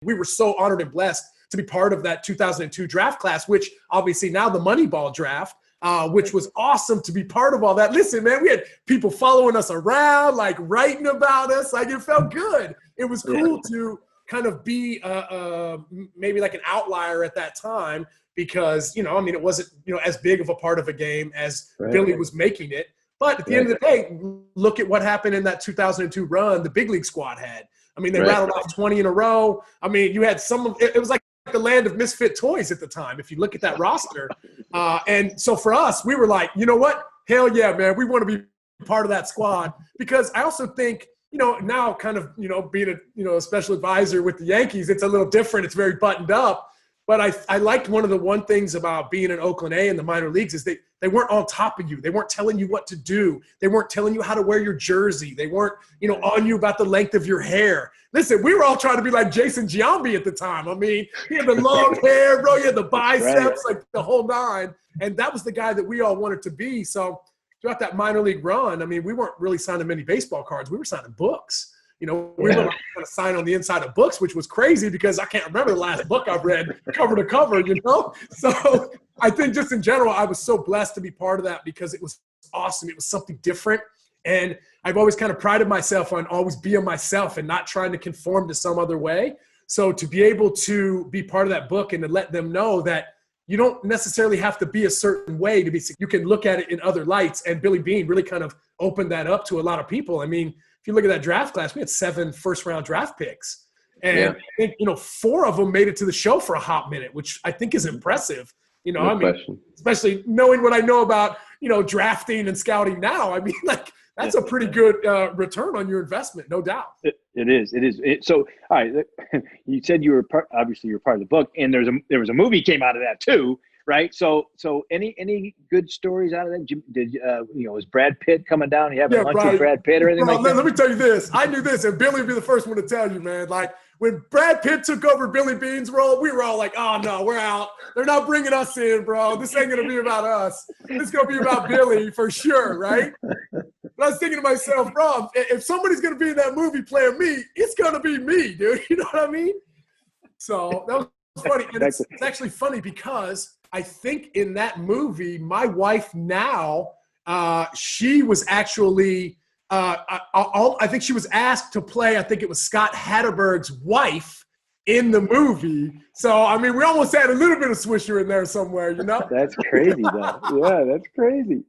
we were so honored and blessed to be part of that 2002 draft class, which obviously now the Moneyball draft, which was awesome to be part of all that. Listen, man, we had people following us around, like writing about us. Like, it felt good. It was cool to kind of be maybe like an outlier at that time because, you know, I mean, it wasn't, you know, as big of a part of a game as Billy was making it. But at the end of the day, look at what happened in that 2002 run the big league squad had. I mean, they rattled off 20 in a row. I mean, you had some of it was like the land of misfit toys at the time, if you look at that roster. And so for us, we were like, you know what? Hell yeah, man. We want to be part of that squad. Because I also think, you know, now kind of, you know, being a special advisor with the Yankees, it's a little different. It's very buttoned up. But I liked one of the one things about being in Oakland A in the minor leagues is they weren't on top of you. They weren't telling you what to do. They weren't telling you how to wear your jersey. They weren't, you know, on you about the length of your hair. Listen, we were all trying to be like Jason Giambi at the time. I mean, he had the long hair, bro. He had the biceps, like the whole nine. And that was the guy that we all wanted to be. So throughout that minor league run, I mean, we weren't really signing many baseball cards. We were signing books. You know, we were kind of sign on the inside of books, which was crazy because I can't remember the last book I've read cover to cover, you know? So I think just in general, I was so blessed to be part of that because it was awesome. It was something different. And I've always kind of prided myself on always being myself and not trying to conform to some other way. So to be able to be part of that book and to let them know that you don't necessarily have to be a certain way to be, you can look at it in other lights. And Billy Beane really kind of opened that up to a lot of people. I mean, if you look at that draft class, we had 7 first-round draft picks. And I think, you know, 4 of them made it to the show for a hot minute, which I think is impressive. You know, especially knowing what I know about, you know, drafting and scouting now. I mean, like, that's a pretty good return on your investment, no doubt. It is. So, all right, you said you were obviously you're part of the book, and there was a movie came out of that too. Right. So any good stories out of that? Did you know, was Brad Pitt coming down? You having lunch with Brad Pitt or anything like that? Let me tell you this. I knew this, and Billy would be the first one to tell you, man. Like, when Brad Pitt took over Billy Beane's role, we were all like, oh, no, we're out. They're not bringing us in, bro. This ain't going to be about us. This is going to be about Billy for sure, right? But I was thinking to myself, bro, if somebody's going to be in that movie playing me, it's going to be me, dude. You know what I mean? So that was funny. And it's actually funny because I think in that movie, my wife now, she was actually I think she was asked to play, I think it was Scott Hatterberg's wife in the movie. So, I mean, we almost had a little bit of Swisher in there somewhere, you know? That's crazy, though. Yeah, that's crazy.